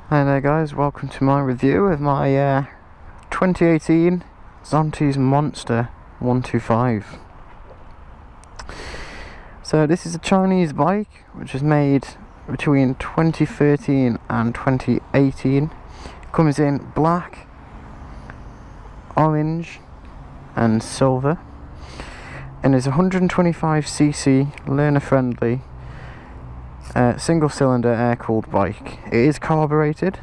Hi there guys, welcome to my review of my 2018 Zontes Monster 125. So this is a Chinese bike which was made between 2013 and 2018. Comes in black, orange and silver, and is 125cc, learner friendly, single cylinder air cooled bike. It is carbureted,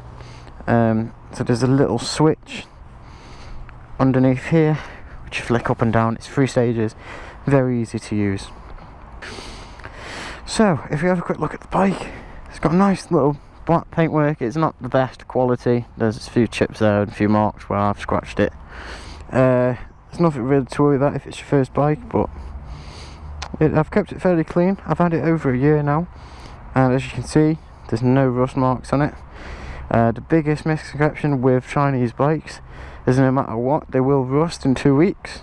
so there's a little switch underneath here which you flick up and down. It's 3 stages, very easy to use. So if you have a quick look at the bike, it's got a nice little black paintwork. It's not the best quality, there's a few chips there and a few marks where I've scratched it. There's nothing really to worry about if it's your first bike, but I've kept it fairly clean. I've had it over a year now, and as you can see, there's no rust marks on it. The biggest misconception with Chinese bikes is no matter what, they will rust in 2 weeks.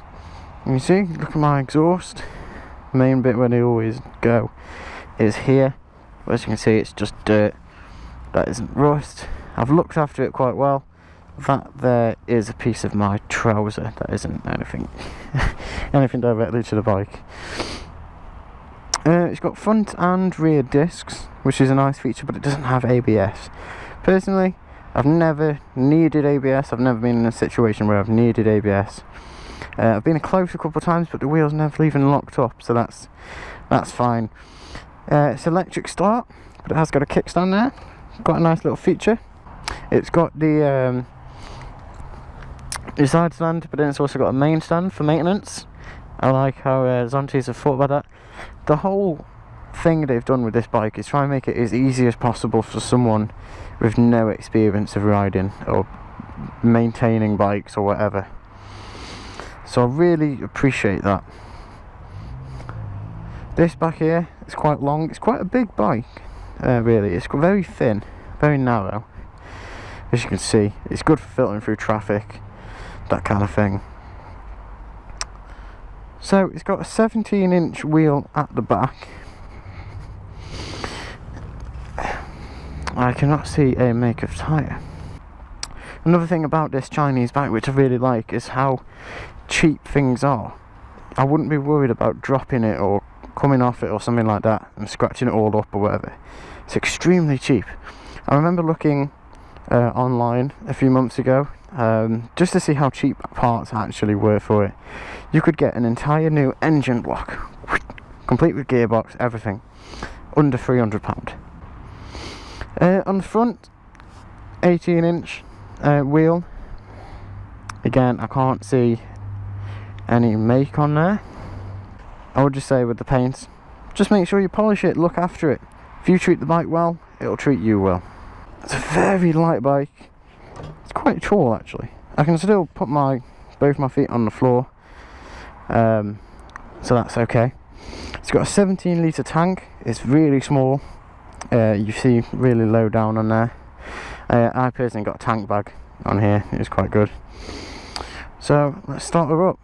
You can see, look at my exhaust. The main bit where they always go is here. But as you can see, it's just dirt. That isn't rust. I've looked after it quite well. That there is a piece of my trouser. That isn't anything anything directly to the bike. It's got front and rear discs, which is a nice feature, but it doesn't have ABS. Personally, I've never needed ABS. I've never been in a situation where I've needed ABS. I've been close a couple of times, but the wheel's never even locked up, so that's fine. It's electric start, but it has got a kickstand there. Got a nice little feature. It's got the side stand, but then it's also got a main stand for maintenance. I like how Zontes have thought about that. The whole thing they've done with this bike is try and make it as easy as possible for someone with no experience of riding or maintaining bikes or whatever. So I really appreciate that. This back here is quite long. It's quite a big bike, really. It's very thin, very narrow. As you can see, it's good for filtering through traffic, that kind of thing. So it's got a 17-inch wheel at the back. I cannot see a make of tyre. Another thing about this Chinese bike which I really like is how cheap things are. I wouldn't be worried about dropping it or coming off it or something like that and scratching it all up or whatever. It's extremely cheap. I remember looking online a few months ago just to see how cheap parts actually were for it. You could get an entire new engine block, complete with gearbox, everything, under £300. On the front, 18-inch wheel. Again, I can't see any make on there. I would just say with the paint, just make sure you polish it, look after it. If you treat the bike well, it'll treat you well. It's a very light bike. It's quite tall actually. I can still put both my feet on the floor, so that's okay. It's got a 17-litre tank. It's really small. You see really low down on there. I personally got a tank bag on here. It's quite good. So let's start her up.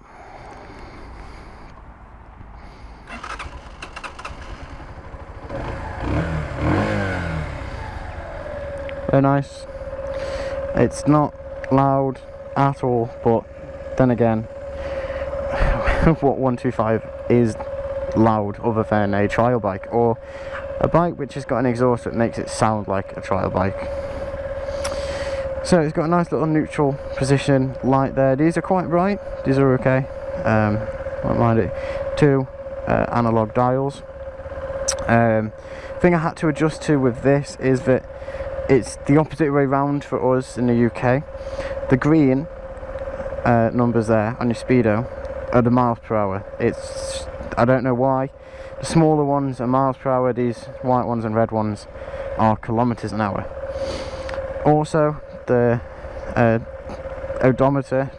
Very nice. It's not loud at all, but then again, what 125 is loud other than a trial bike or a bike which has got an exhaust that makes it sound like a trial bike. So it's got a nice little neutral position light there. These are quite bright, these are okay. Won't mind it. 2 analog dials. Thing I had to adjust to with this is that it's the opposite way round for us in the UK. The green numbers there on your speedo are the miles per hour. I don't know why. The smaller ones are miles per hour, these white ones and red ones are kilometers an hour. Also, the odometer,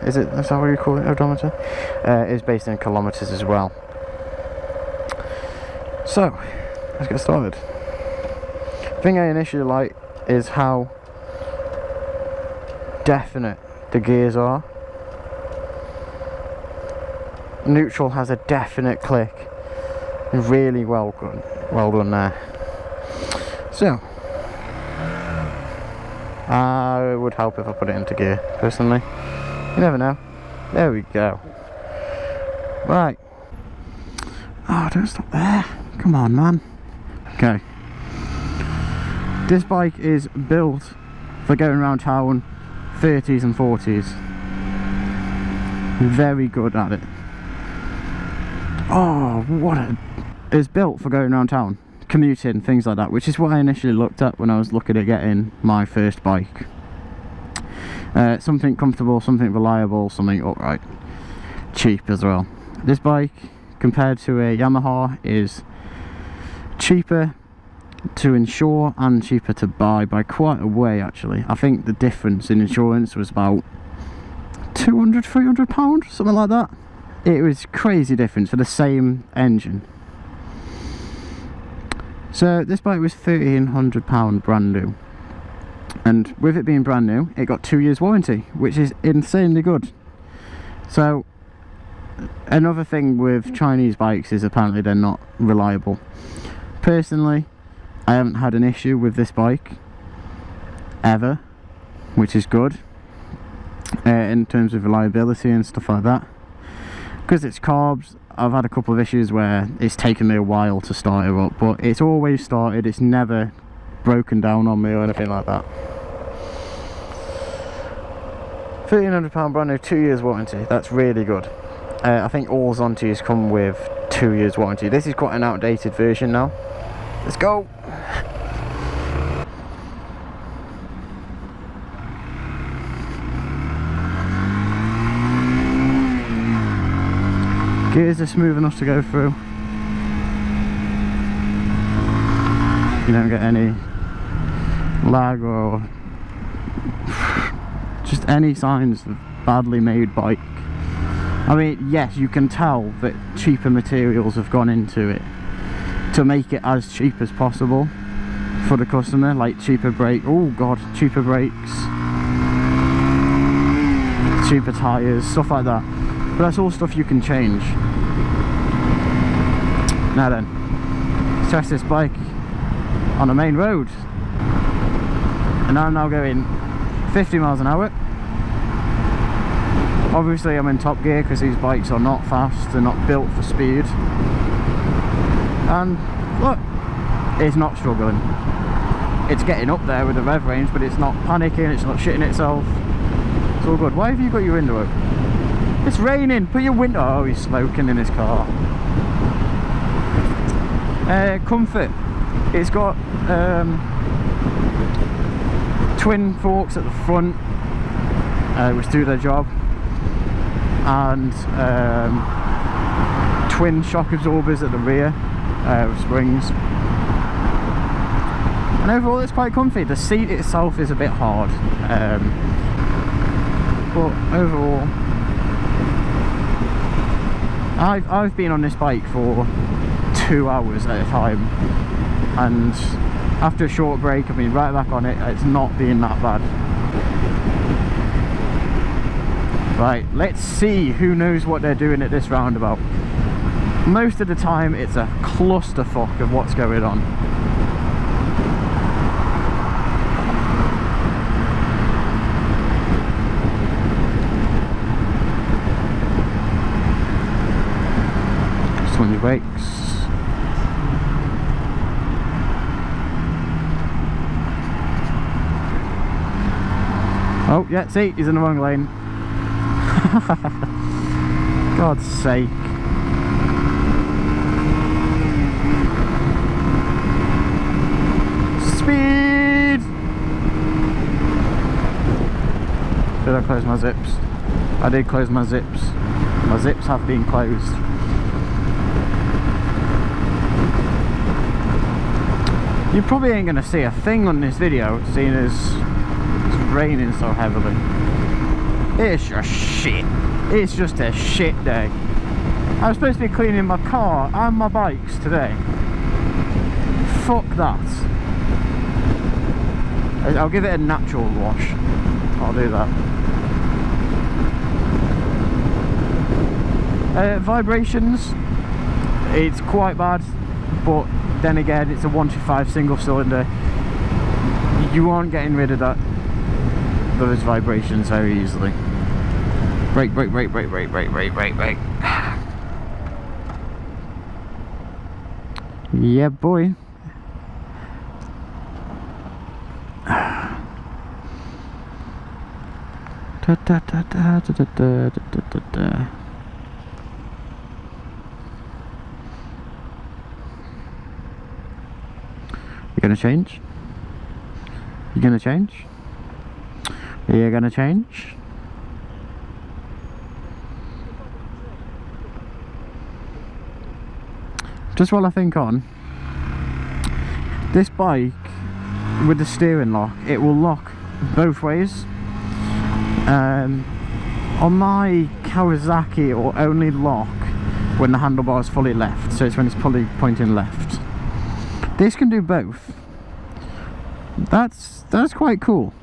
is that what you call it, odometer? Is based in kilometers as well. So, let's get started. The thing I initially like is how definite the gears are. Neutral has a definite click. Really well done there. So It would help if I put it into gear, personally. You never know. There we go. Right. Oh, don't stop there. Come on, man. Okay. This bike is built for going around town 30s and 40s. Very good at it. Oh, what a... It's built for going around town, commuting, things like that, which is what I initially looked at when I was looking at getting my first bike. Something comfortable, something reliable, something upright. Cheap as well. This bike, compared to a Yamaha, is cheaper to insure and cheaper to buy by quite a way, actually. I think the difference in insurance was about £200–300, something like that. It was crazy difference for the same engine. So this bike was £1,300 brand new, and with it being brand new, it got 2 years warranty, which is insanely good. So another thing with Chinese bikes is apparently they're not reliable. Personally, I haven't had an issue with this bike ever, which is good in terms of reliability and stuff like that. Because it's carbs, I've had a couple of issues where it's taken me a while to start it up, but it's always started. It's never broken down on me or anything like that. £1,300 brand new, 2 years warranty. That's really good. I think all Zontes come with 2 years warranty. This is quite an outdated version now. Let's go. Gears are smooth enough to go through. You don't get any lag or just any signs of badly made bike. I mean, yes, you can tell that cheaper materials have gone into it to make it as cheap as possible for the customer, like cheaper brakes, cheaper brakes, cheaper tyres, stuff like that. But that's all stuff you can change. Now then, let's test this bike on a main road. And I'm now going 50 miles an hour. Obviously I'm in top gear because these bikes are not fast, they're not built for speed. And look, it's not struggling. It's getting up there with the rev range, but it's not panicking, it's not shitting itself. It's all good. Why have you got your window open? It's raining, put your window... Oh, he's smoking in his car. Comfort. It's got twin forks at the front, which do their job, and twin shock absorbers at the rear with springs. And overall it's quite comfy. The seat itself is a bit hard, but overall I've been on this bike for 2 hours at a time, and after a short break I've been right back on it. It's not been that bad. Right, let's see who knows what they're doing at this roundabout. Most of the time it's a clusterfuck of what's going on. Just on your brakes. Oh yeah, see, he's in the wrong lane. God's sake. Speed! Did I close my zips? I did close my zips. My zips have been closed. You probably ain't going to see a thing on this video, seeing as it's raining so heavily. It's just shit. It's just a shit day. I was supposed to be cleaning my car and my bikes today. Fuck that. I'll give it a natural wash. I'll do that. Vibrations, it's quite bad, but then again it's a 125 single cylinder. You aren't getting rid of that those vibrations very easily. Brake, brake, brake, brake, brake, brake, brake, brake, brake. Yeah, boy. Da, da, da, da, da, da, da, da, da. You gonna change? You gonna change? You gonna change? Just while I think on, this bike with the steering lock, it will lock both ways. On my Kawasaki, it will only lock when the handlebar is fully left, so it's when it's fully pointing left. This can do both. That's quite cool.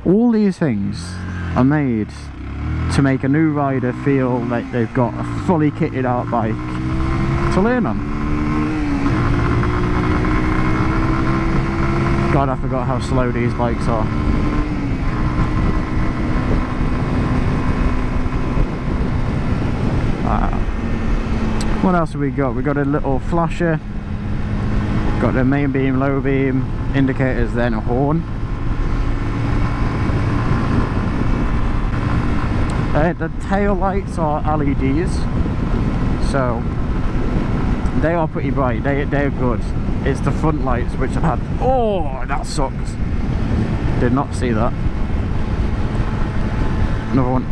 All these things are made to make a new rider feel like they've got a fully kitted out bike to learn on. God, I forgot how slow these bikes are. What else have we got? We got a little flasher, got the main beam, low beam, indicators, then a horn. The tail lights are LEDs, so they are pretty bright. They're good. It's the front lights which I've had. Oh, that sucked. Did not see that. Another one.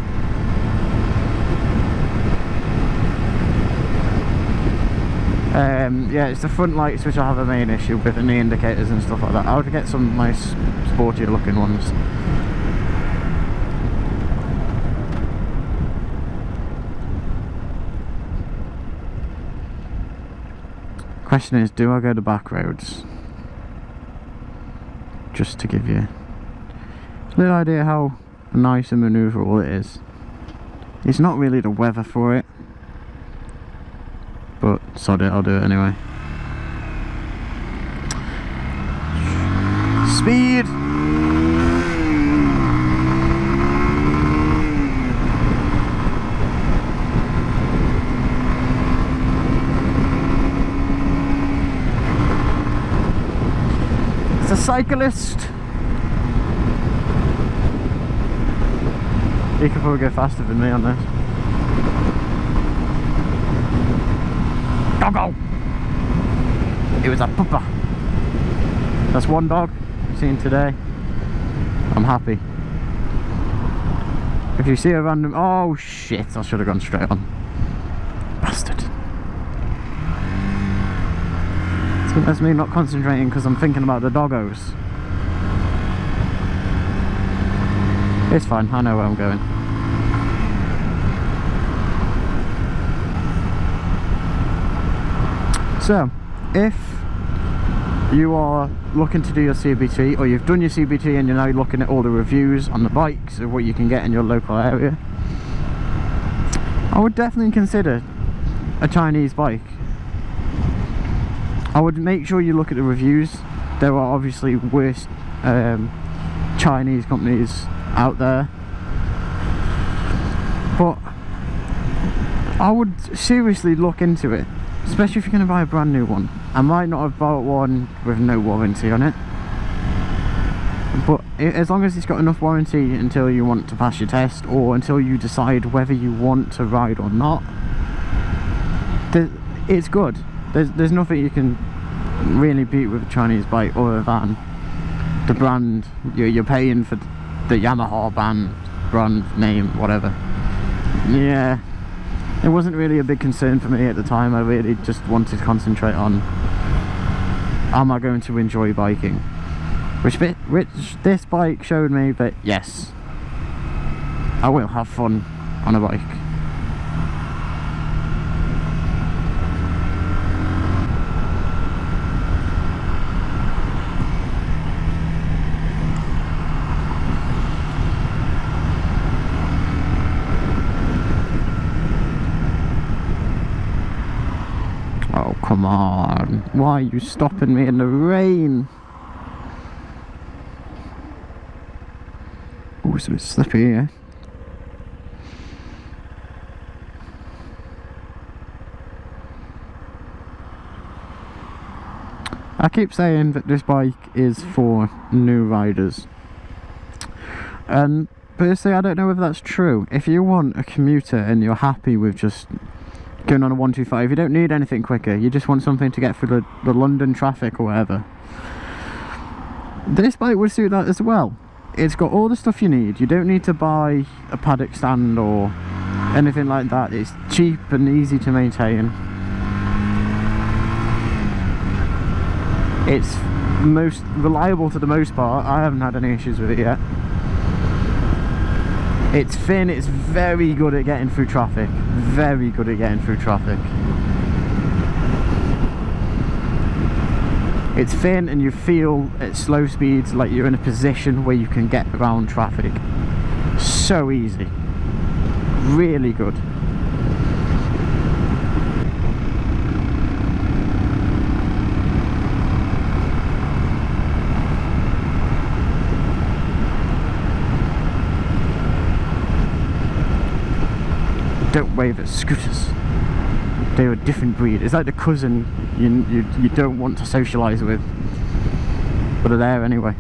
Yeah, it's the front lights which I have a main issue with, and the indicators and stuff like that. I would get some nice sporty looking ones. Question is, do I go the back roads? Just to give you a little idea how nice and manoeuvrable it is. It's not really the weather for it, but sod it, I'll do it anyway. Speed! It's a cyclist! He could probably go faster than me on this. Doggo! It was a pupper. That's one dog seen today. I'm happy. If you see a random... Oh shit, I should have gone straight on. Bastard. So that's me not concentrating because I'm thinking about the doggos. It's fine, I know where I'm going. So, if you are looking to do your CBT, or you've done your CBT and you're now looking at all the reviews on the bikes of what you can get in your local area, I would definitely consider a Chinese bike. I would make sure you look at the reviews. There are obviously worse Chinese companies out there, but I would seriously look into it. Especially if you're going to buy a brand new one. I might not have bought one with no warranty on it, but as long as it's got enough warranty until you want to pass your test, or until you decide whether you want to ride or not, it's good. There's nothing you can really beat with a Chinese bike other than the brand. You're paying for the Yamaha brand name, whatever. Yeah. It wasn't really a big concern for me at the time. I really just wanted to concentrate on, am I going to enjoy biking? Which this bike showed me that yes, I will have fun on a bike. Come on, why are you stopping me in the rain? Ooh, it's a bit slippy here. I keep saying that this bike is for new riders, and personally I don't know if that's true. If you want a commuter and you're happy with just going on a 125, you don't need anything quicker, you just want something to get through the London traffic or whatever, this bike would suit that as well. It's got all the stuff you need. You don't need to buy a paddock stand or anything like that. It's cheap and easy to maintain. It's most reliable to the most part. I haven't had any issues with it yet. It's thin, it's very good at getting through traffic. Very good at getting through traffic. It's thin and you feel at slow speeds like you're in a position where you can get around traffic. So easy. Really good. Don't wave at scooters. They're a different breed. It's like the cousin you don't want to socialise with, but are there anyway.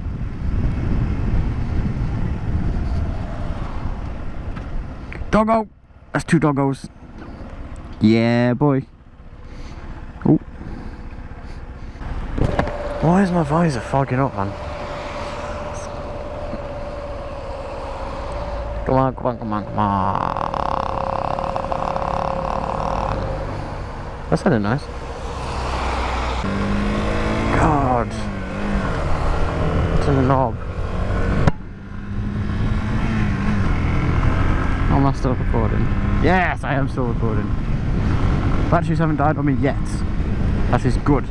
Doggo! That's 2 doggos. Yeah, boy. Oh. Why is my visor fogging up, man? Come on, come on, come on, come on. That sounded nice. God. It's in the knob. Am I still recording? Yes, I am still recording. Batteries haven't died on me yet. That is good.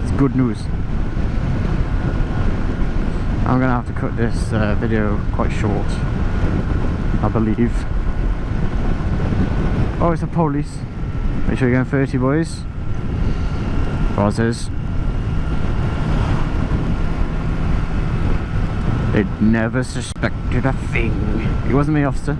It's good news. I'm gonna have to cut this video quite short, I believe. Oh, it's the police. Make sure you're going 30, boys. Buzzers. They'd never suspected a thing. It wasn't me, officer.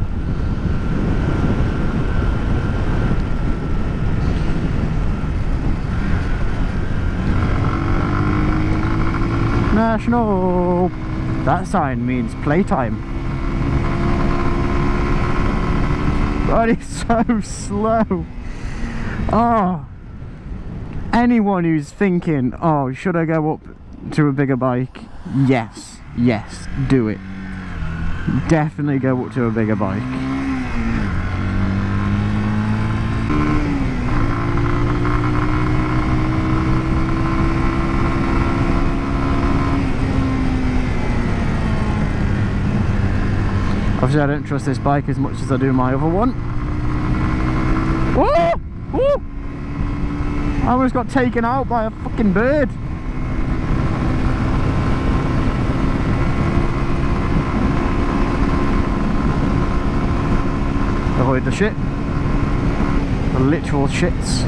National. That sign means playtime. But it's so slow. Oh, anyone who's thinking, oh, should I go up to a bigger bike? Yes, yes, do it. Definitely go up to a bigger bike. Obviously I don't trust this bike as much as I do my other one. Whoa! Woo! I almost got taken out by a fucking bird. Avoid the shit. The literal shits.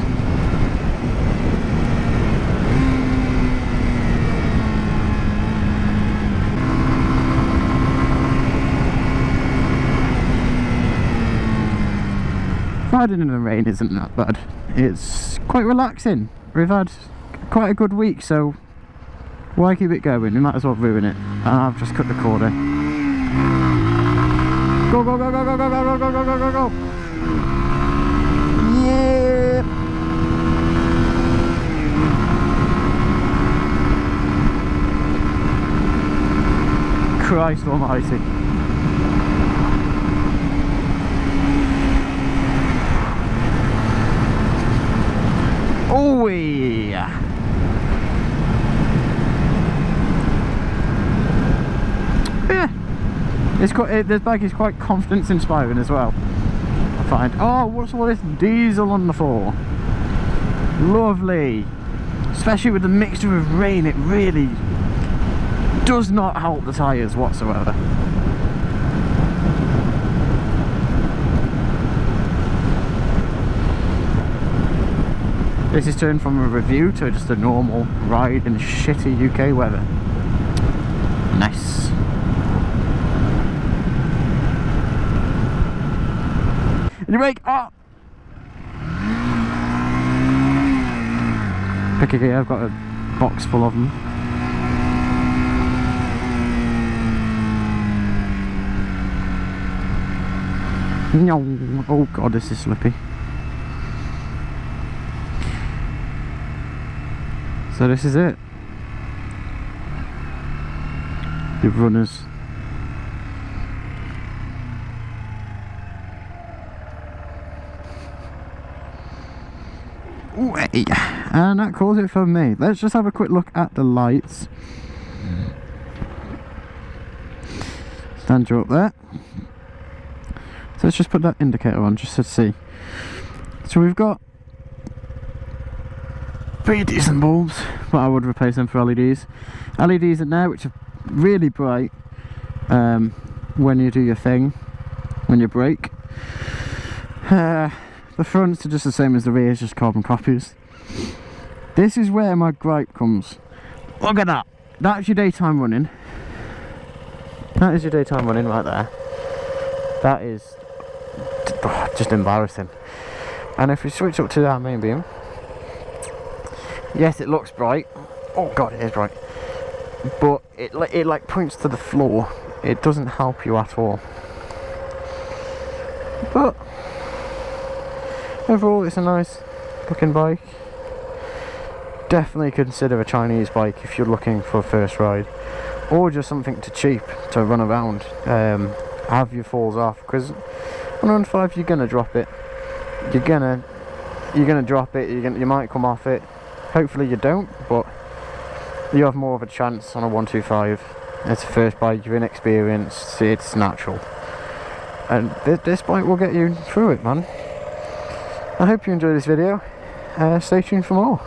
Riding in the rain isn't that bad. It's quite relaxing. We've had quite a good week, so why keep it going? We might as well ruin it. And I've just cut the corner. Go, go, go, go, go, go, go, go, go, go, go, go. Yeah. Christ almighty. Oh yeah. Yeah. It's quite, this bike is quite confidence inspiring as well, I find. Oh, what's all this diesel on the floor? Lovely. Especially with the mixture of rain, it really does not help the tyres whatsoever. This is turned from a review to just a normal ride in shitty UK weather. Nice. You brake! Oh! Pick a gear, I've got a box full of them. Oh god, this is slippy. So this is it. The runners. And that calls it for me. Let's just have a quick look at the lights. Stand you up there. So let's just put that indicator on just to see. So we've got pretty decent bulbs, but I would replace them for LEDs. LEDs in there which are really bright when you do your thing, when you brake. The fronts are just the same as the rears, just carbon copies. This is where my gripe comes. Look at that. That's your daytime running. That is your daytime running right there. That is just embarrassing. And if we switch up to our main beam, yes, it looks bright. Oh god, it is bright. But it like points to the floor. It doesn't help you at all. But overall, it's a nice looking bike. Definitely consider a Chinese bike if you're looking for a first ride, or just something cheap to run around. Have your falls off, because on 105 you're gonna drop it. You're gonna drop it. You might come off it. Hopefully you don't, but you have more of a chance on a 125. It's a first bike. You're inexperienced. It's natural, and this bike will get you through it, man. I hope you enjoyed this video. Stay tuned for more.